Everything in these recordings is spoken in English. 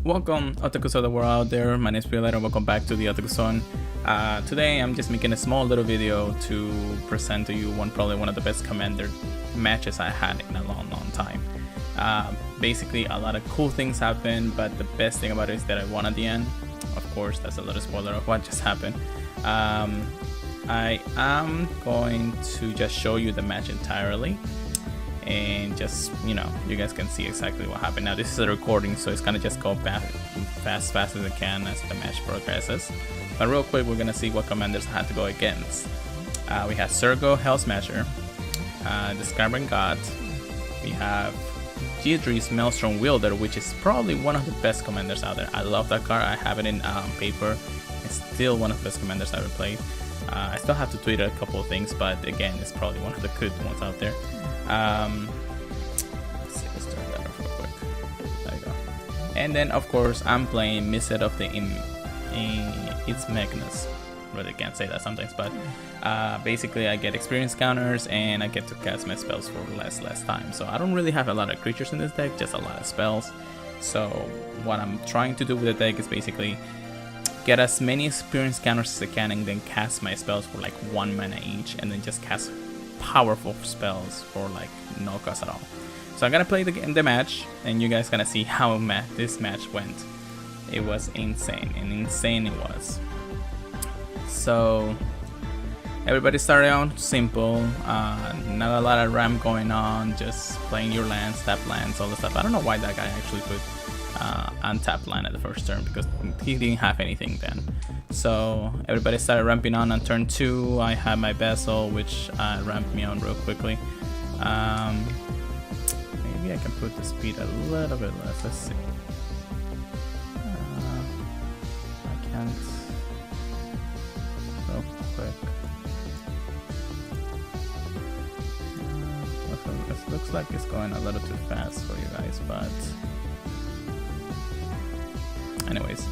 Welcome, OtakuZone the world out there. My name is Prioleta and welcome back to the OtakuZone. Today I'm just making a small little video to present to you probably one of the best commander matches I had in a long time. Basically a lot of cool things happened, but the best thing about it is that I won at the end. Of course, that's a little spoiler of what just happened. I am going to just show you the match entirely, and just, you know, you guys can see exactly what happened. Now this is a recording, so it's gonna just go fast as it can as the match progresses. But real quick, we're gonna see what commanders I had to go against. We have Sergo, Hell Smasher, the Skyrim God. We have G3's Maelstrom Wielder, which is probably one of the best commanders out there. I love that card. I have it in paper. It's still one of the best commanders I've ever played. I still have to tweet a couple of things, but again, it's probably one of the good ones out there. Let's see, let's turn that off real quick. There you go. And then of course I'm playing Misset of the Its Magnus. Really can't say that sometimes, but basically I get experience counters and I get to cast my spells for less time. So I don't really have a lot of creatures in this deck, just a lot of spells. So what I'm trying to do with the deck is basically get as many experience counters as I can and then cast my spells for like 1 mana each, and then just cast powerful spells for like no cost at all. So I'm gonna play the match, and you guys gonna see how this match went. It was insane, and insane it was. So everybody started out simple, not a lot of ramp going on, just playing your lands, tap lands, all the stuff. I don't know why that guy actually put untapped land at the first turn, because he didn't have anything then. So everybody started ramping on turn 2. I had my Vessel, which ramped me on real quickly. Maybe I can put the speed a little bit less. Let's see. I can't. Real quick. It looks like it's going a little too fast for you guys, but anyways.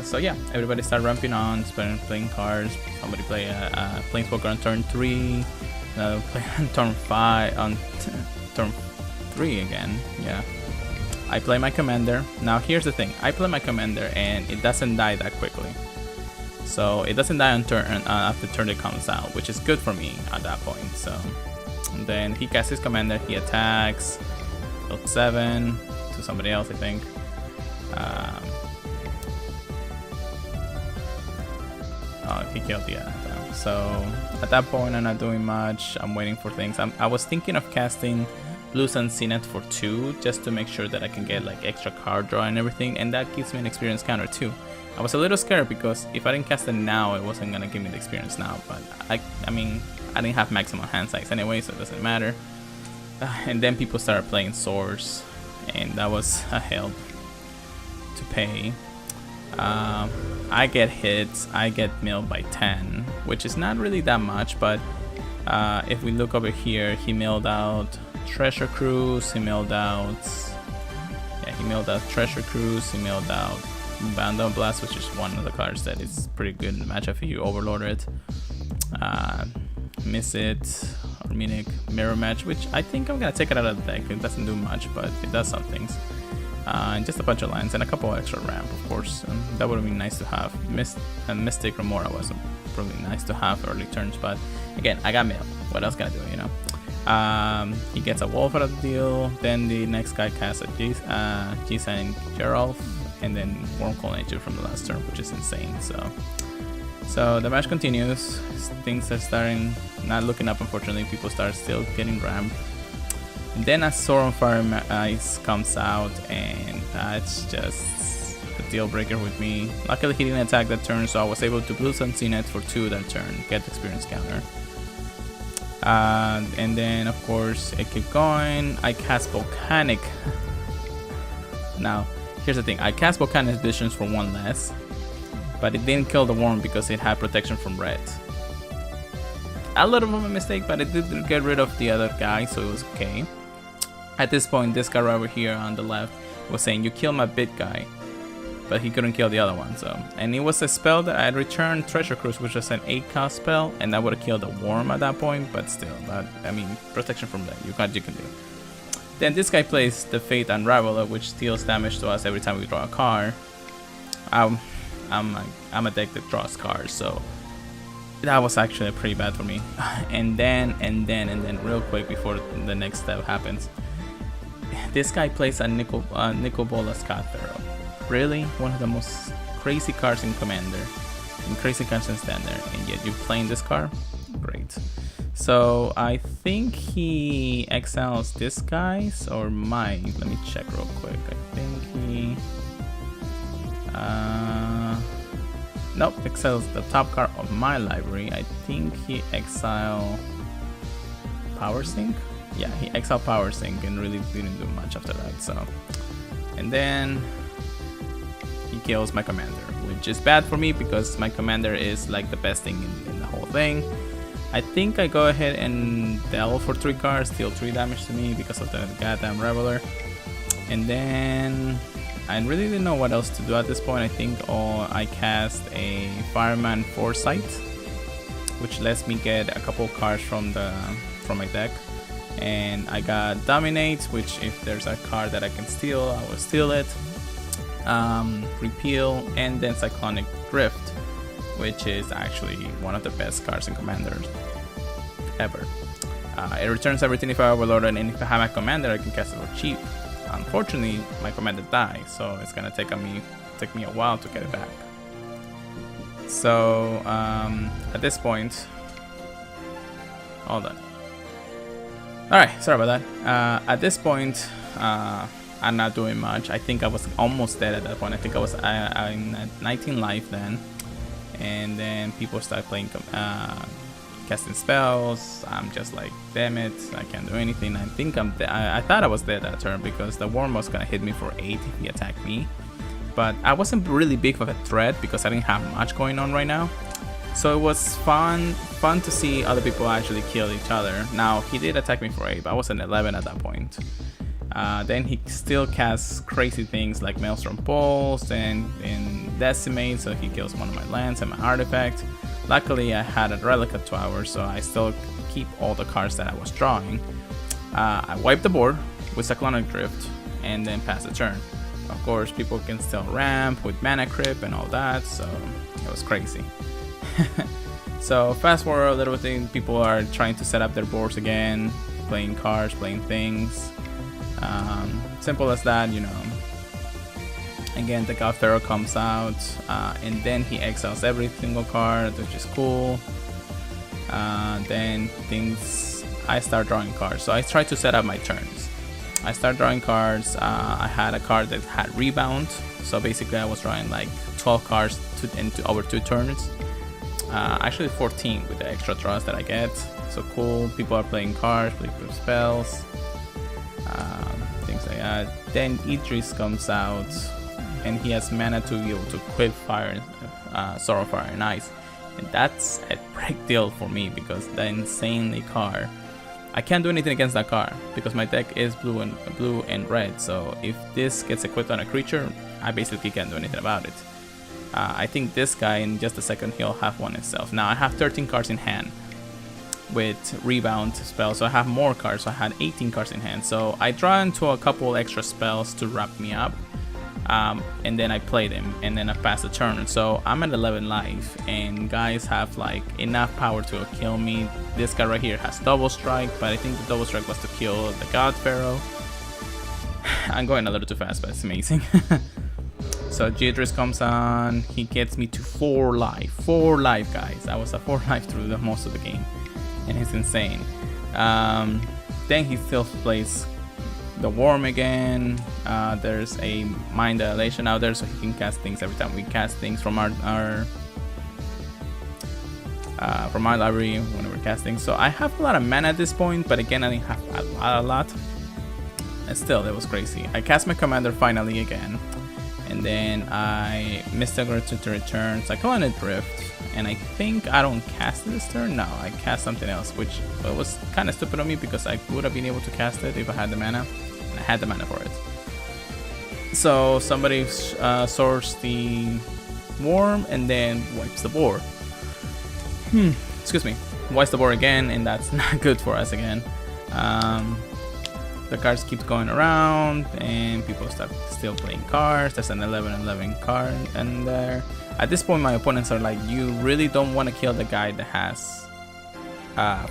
So yeah, everybody started ramping on, playing cards. Somebody play a Planeswalker on turn 3, play on turn 5, on turn 3 again. Yeah, I play my commander. Now here's the thing: I play my commander and it doesn't die that quickly. So it doesn't die on turn after turn it comes out, which is good for me at that point. So and then he casts his commander, he attacks, build 7 to somebody else, I think. He killed the other. So at that point I'm not doing much. I'm waiting for things. I was thinking of casting Blue Sun Zenith for 2 just to make sure that I can get like extra card draw and everything, and that gives me an experience counter too. I was a little scared because if I didn't cast it now, it wasn't gonna give me the experience now, but I mean I didn't have maximum hand size anyway, so it doesn't matter. And then people started playing Swords, and that was a help to pay. I get hit, I get milled by 10, which is not really that much, but if we look over here, he milled out Treasure Cruise, he milled out Treasure Cruise, he milled out Abandon Blast, which is one of the cards that is pretty good in the matchup if you overlord it. Miss It, Armenic Mirror Match, which I think I'm gonna take it out of the deck. It doesn't do much, but it does some things. And just a bunch of lands and a couple extra ramp, of course. That would have been nice to have. Mystic Remora was probably nice to have early turns, but again, I got mail. What else can I do, you know? He gets a Wolf out of the deal. Then the next guy casts a G-Sign Geralf, and then Wormcoil Nature from the last turn, which is insane. So the match continues. Things are starting not looking up, unfortunately. People start still getting ramped. And then a Sword on Fire Ice comes out, and that's just a deal breaker with me. Luckily he didn't attack that turn, so I was able to Blue Sun Zenith for 2 that turn, get the experience counter. And then of course it kept going. I cast Volcanic. Now here's the thing: I cast Volcanic Visions for 1 less, but it didn't kill the worm because it had protection from red. A little bit of a mistake, but it did get rid of the other guy, so it was okay. At this point, this guy right over here on the left was saying, "You kill my big guy," but he couldn't kill the other one. So, and it was a spell that I had returned Treasure Cruise, which was an 8-cost spell, and that would have killed the worm at that point. But still, I mean, protection from that you can do. Then this guy plays the Fate Unraveler, which deals damage to us every time we draw a card. I'm a deck that draws cards, so that was actually pretty bad for me. And then real quick before the next step happens, this guy plays a Nicol Bolas Scout Pharaoh. Really, one of the most crazy cards in Commander, and crazy cards in Standard, and yet you're playing this card? Great. So I think he exiles this guy's or mine. Let me check real quick. I think he nope, exiles the top card of my library. I think he exiled Power Sink. Yeah, he exiled Power Sink and really didn't do much after that. So, and then he kills my commander, which is bad for me because my commander is like the best thing in the whole thing. I think I go ahead and delve for 3 cards, deal 3 damage to me because of the goddamn Reveler. And then I really didn't know what else to do at this point. I think I cast a Fireman Foresight, which lets me get a couple cards from my deck. And I got Dominate, which if there's a card that I can steal, I will steal it. Repeal, and then Cyclonic Drift, which is actually one of the best cards in Commanders ever. It returns everything if I overload it, and if I have my commander, I can cast it for cheap. Unfortunately, my commander dies, so it's gonna take me a while to get it back. So at this point, hold on. Alright, sorry about that. At this point, I'm not doing much. I think I was almost dead at that point. I think I was I'm at 19 life then. And then people start playing, casting spells. I'm just like, damn it, I can't do anything. I think I thought I was dead that turn because the worm was gonna hit me for 8 if he attacked me. But I wasn't really big of a threat because I didn't have much going on right now. So it was fun to see other people actually kill each other. Now he did attack me for 8, but I was an 11 at that point. Then he still casts crazy things like Maelstrom Pulse and Decimate, so he kills one of my lands and my artifact. Luckily I had a Relic at 2 hours, so I still keep all the cards that I was drawing. I wiped the board with Cyclonic Drift and then pass the turn. Of course, people can still ramp with Mana Crypt and all that, so it was crazy. So fast forward a little bit, people are trying to set up their boards again, playing cards, playing things. Simple as that, you know. Again, the God Pharaoh comes out, and then he exiles every single card, which is cool. Then I start drawing cards. So I try to set up my turns. I start drawing cards. I had a card that had Rebound, so basically I was drawing like 12 cards over 2 turns. Actually 14 with the extra draws that I get. So cool. People are playing cards, playing spells. Things like that. Then Idris comes out and he has mana to be able to quit Fire, Sorrow, Fire, and Ice. And that's a break deal for me because the insanely card. I can't do anything against that card because my deck is blue and red. So if this gets equipped on a creature, I basically can't do anything about it. I think this guy in just a second he'll have one himself. Now I have 13 cards in hand with Rebound spells, so I have more cards. So I had 18 cards in hand. So I draw into a couple extra spells to wrap me up, and then I play them, and then I pass the turn. So I'm at 11 life, and guys have like enough power to kill me. This guy right here has double strike, but I think the double strike was to kill the God Pharaoh. I'm going a little too fast, but it's amazing. So Idris comes on, he gets me to 4 life. 4 life, guys. I was at 4 life through the most of the game, and he's insane. Then he still plays the Worm again. There's a Mind Dilation out there, so he can cast things every time we cast things from our library when we're casting. So I have a lot of mana at this point, but again, I didn't have a lot. And still, it was crazy. I cast my commander finally again. And then I missed a to return Cyclonic Drift, and I think I don't cast this turn. No, I cast something else, which was kind of stupid of me because I would have been able to cast it if I had the mana, and I had the mana for it. So somebody sourced the Worm and then wipes the board. Excuse me, wipes the board again, and that's not good for us again. the cards keep going around, and people start still playing cards. There's an 11-11 card in there. At this point, my opponents are like, you really don't want to kill the guy that has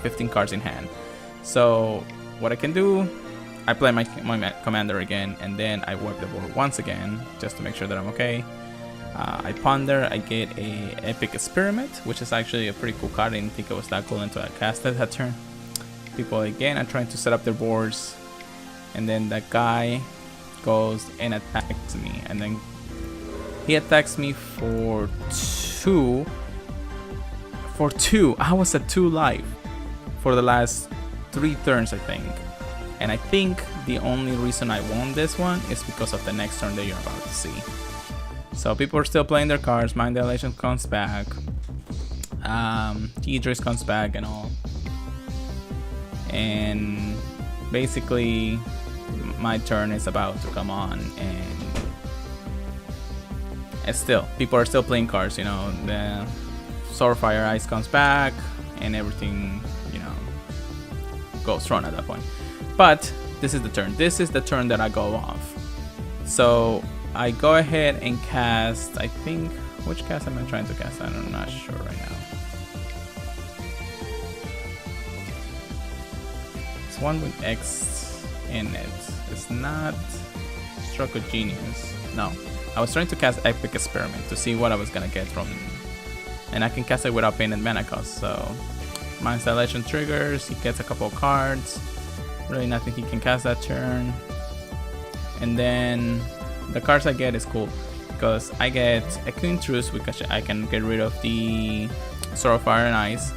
15 cards in hand. So what I can do, I play my commander again, and then I wipe the board once again just to make sure that I'm okay. I ponder, I get a Epic Experiment, which is actually a pretty cool card. I didn't think it was that cool until I cast it that turn. People again are trying to set up their boards, and then that guy goes and attacks me, and then he attacks me for two. I was at 2 life for the last 3 turns, I think. And I think the only reason I won this one is because of the next turn that you're about to see. So people are still playing their cards. Mind Dilation comes back. Idris comes back and all. And basically my turn is about to come on, and still people are still playing cards, you know. The Sword Fire Ice comes back and everything, you know, goes wrong at that point. But this is the turn. This is the turn that I go off. So I go ahead and cast, I think, which cast am I trying to cast? I'm not sure right now. It's one with X in it. It's not Stroke of Genius. No. I was trying to cast Epic Experiment to see what I was gonna get from, and I can cast it without paying mana cost. So my installation triggers, he gets a couple of cards. Really nothing he can cast that turn. And then the cards I get is cool because I get Echoing Truce, because I can get rid of the Sword of Fire and Ice.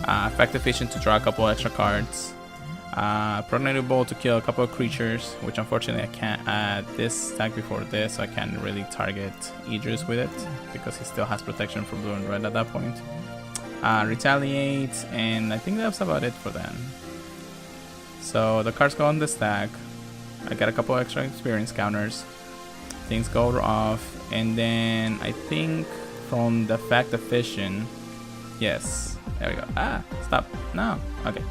Effective Vision to draw a couple extra cards. Prognatic Bolt to kill a couple of creatures, which unfortunately I can't add this stack before this, so I can't really target Idris with it because he still has protection from blue and red at that point. Retaliate, and I think that's about it for them. So the cards go on the stack. I get a couple extra experience counters. Things go off, and then I think from the Fact of Fission, yes, there we go. Stop. No, okay.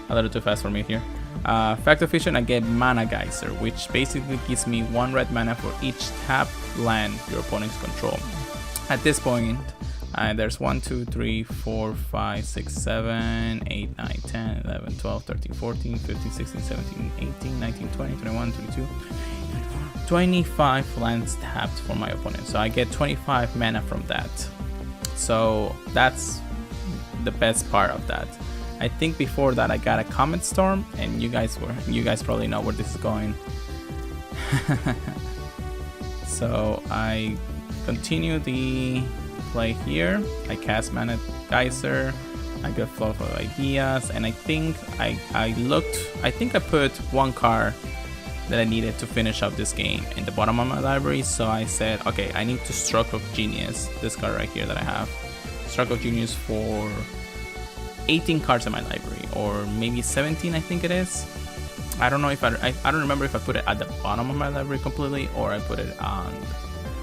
A little too fast for me here. Fact of Fission, I get Mana Geyser, which basically gives me 1 red mana for each tapped land your opponents control. At this point, there's 1, 2, 3, 4, 5, 6, 7, 8, 9, 10, 11, 12, 13, 14, 15, 16, 17, 18, 19, 20, 21, 22, 25 lands tapped for my opponent. So I get 25 mana from that. So that's the best part of that. I think before that I got a Comet Storm, and you guys probably know where this is going. So I continue the play here. I cast Mana Geyser. I get Flow of Ideas, and I think I put 1 card that I needed to finish up this game in the bottom of my library. So I said, okay, I need to Stroke of Genius, this card right here that I have. Stroke of Genius for 18 cards in my library, or maybe 17, I think it is. I don't know if I don't remember if I put it at the bottom of my library completely, or I put it on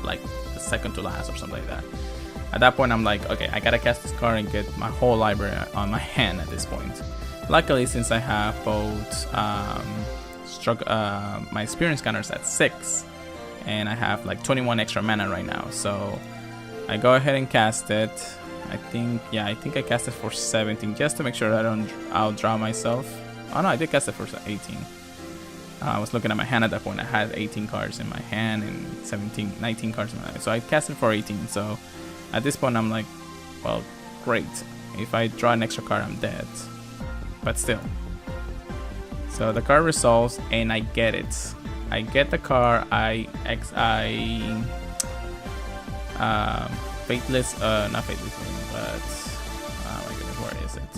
like the second to last or something like that. At that point I'm like, okay, I gotta cast this card and get my whole library on my hand at this point. Luckily, since I have both my experience counters at 6, and I have like 21 extra mana right now, so I go ahead and cast it. I think I cast it for 17 just to make sure I don't outdraw myself. Oh no, I did cast it for 18. I was looking at my hand at that point. I had 18 cards in my hand and 19 cards in my hand. So I cast it for 18. So at this point I'm like, well, great. If I draw an extra card, I'm dead. But still. So the card resolves, and I get it. I get the card. Faithless, not Faithless, but oh my goodness, where is it?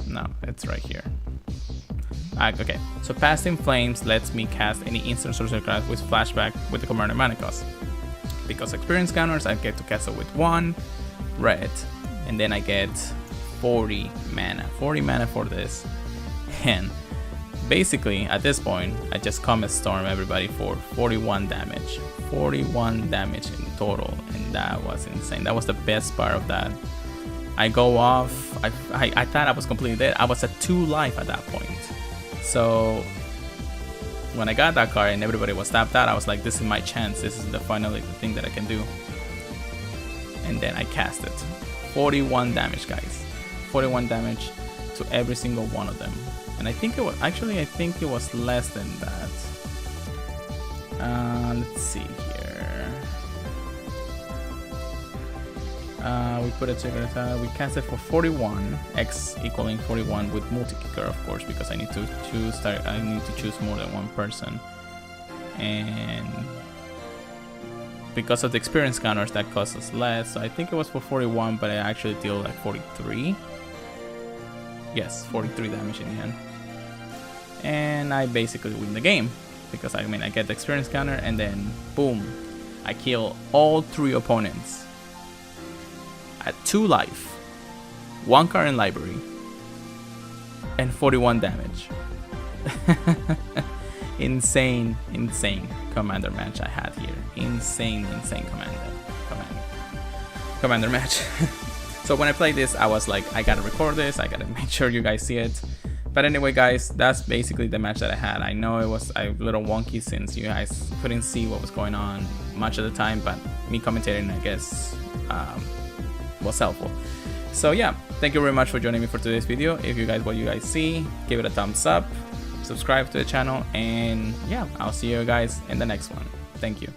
No, it's right here. Okay, so Past in Flames lets me cast any instant sorcery card with flashback with the commander mana cost. Because experience counters, I get to cast it with 1 red, and then I get 40 mana for this. And basically, at this point, I just Comet Storm everybody for 41 damage. 41 damage in total, and that was insane. That was the best part of that. I go off. I thought I was completely dead. I was at 2 life at that point. So when I got that card and everybody was tapped out, I was like, this is my chance. This is the final thing that I can do. And then I cast it. 41 damage, guys. 41 damage to every single one of them. And I think it was, actually, I think it was less than that. Let's see here. We put it together. We cast it for 41, X equaling 41 with multi-kicker, of course, because I need to choose more than one person. And because of the experience counters, that costs us less. So I think it was for 41, but I actually deal like 43. Yes, 43 damage in the end. And I basically win the game. Because I mean, I get the experience counter and then boom, I kill all 3 opponents at 2 life, 1 card in library, and 41 damage. Insane commander match I had here. Insane commander match. So when I played this, I was like, I gotta record this, I gotta make sure you guys see it. But anyway, guys, that's basically the match that I had. I know it was a little wonky since you guys couldn't see what was going on much of the time, but me commentating, I guess, was helpful. So yeah, thank you very much for joining me for today's video. If you guys what you guys see, give it a thumbs up, subscribe to the channel, and yeah, I'll see you guys in the next one. Thank you.